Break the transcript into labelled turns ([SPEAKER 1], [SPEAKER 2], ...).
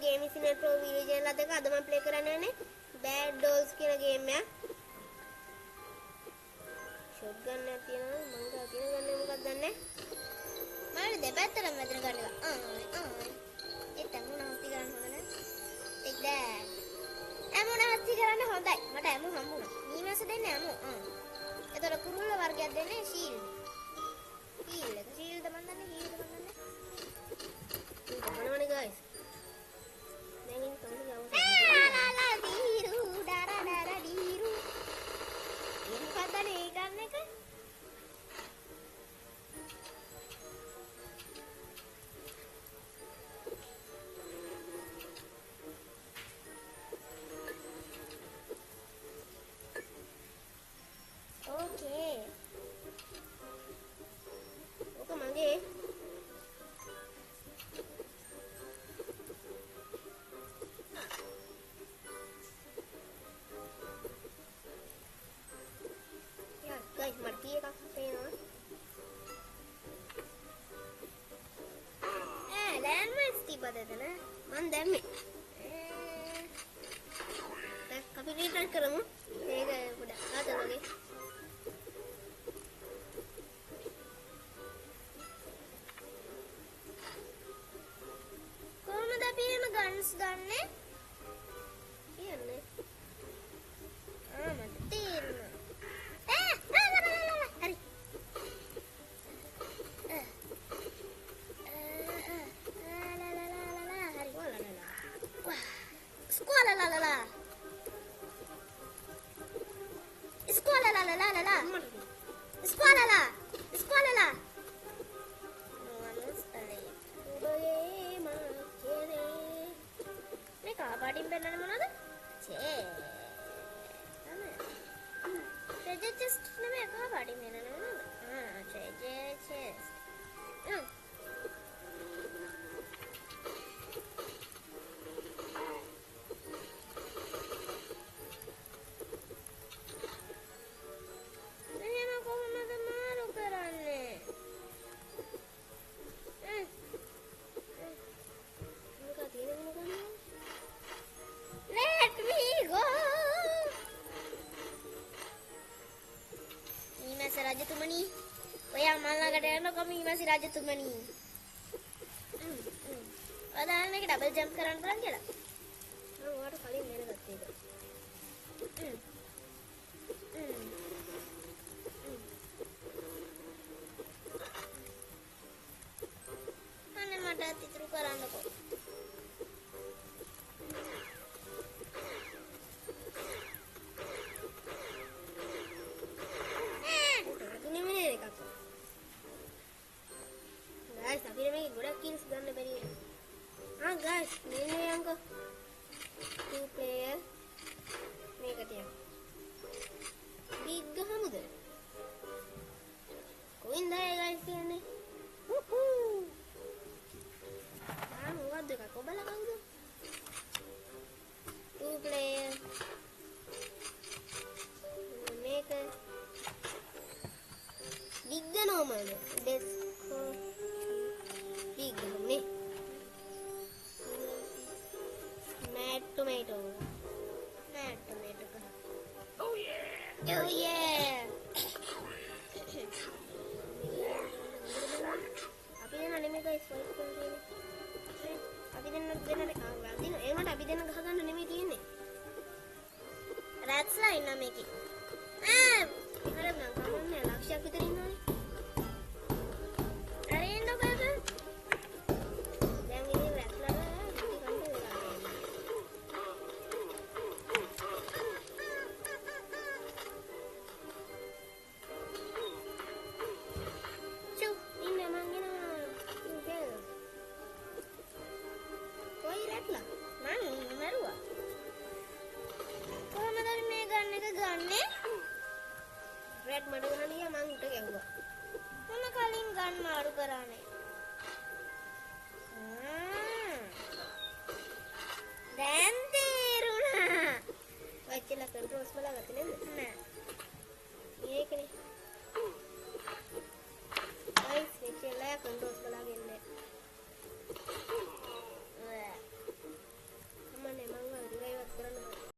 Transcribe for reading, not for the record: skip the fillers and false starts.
[SPEAKER 1] Game Cine Pro video channel එකක අද මම play කරන්න යන්නේ Bad Dolls කියන game එක. shotgun එකක් තියෙනවා මම ගා කියන ගන්නේ මොකක්ද දන්නේ? මම දෙපැත්තටම වැදෙන ගන්න එක. ඒක තමයි නැති ගන්න හොඳ නැහැ. take that. ඇමු නැති කරන්න හොඳයි. මට ඇමු හම්බුණා. මීමැස්ස දෙන්නේ ඇමු. එතකොට කුරුල්ල වර්ගයක් දෙන්නේ shield. shield මන් දන්නේ බලවනේ guys. දැන් ඉන්න කවුද ගාව? ලා දීරු ඩාරා දීරු. මොකක්ද මේ ගන්න එක? Okay. Oke mangge. Guys, marquee එකක් පේනවා. ලෑන්ඩ්මයින්ස් තිබ්බද එතන? මං දැම්මේ. දැන් අපි රීටර්න් කරමු. ඒක පොඩක් ආතල් වගේ. කොහොමද අපි එහෙම ගන්ස් ගන්නෙ? කියන්නේ. මට තේරෙනවා. රජතුමනි ඔයා මල්ලාකට යනකො මීමැසි රජතුමනි ඔයාලා මේක ඩබල් ජම්ප් කරන්න පුළුවන් කියලා මම ඔයාලට කලින් දැනගත්තා ඒක අනේ මට ඉතුරු කරන්නකෝ guys, ini yang ke 2 player ini katanya big hamuda koin dah ya guys ini muat deh kak bala kau tuh 2 player make big normal this big nih tomato. Oh yeah. Oh yeah. Abi den anime guys swipe කරගෙන. අපි දෙන්න ඒකට අපි දෙන්න ගහ ගන්න නෙමෙයි තියෙන්නේ. රැට්ස්ලා ඉන්න මේකේ. හරි මං කමන්නේ ලක්ෂයක් විතර ඉන්නවනේ. අර එන්න බෑ. දැන් ඉතින් රැට්ස්ලා red මඩ ගහන්නේ මං උට ගැහුවා. මොන කලින් ගන් මාරු කරානේ.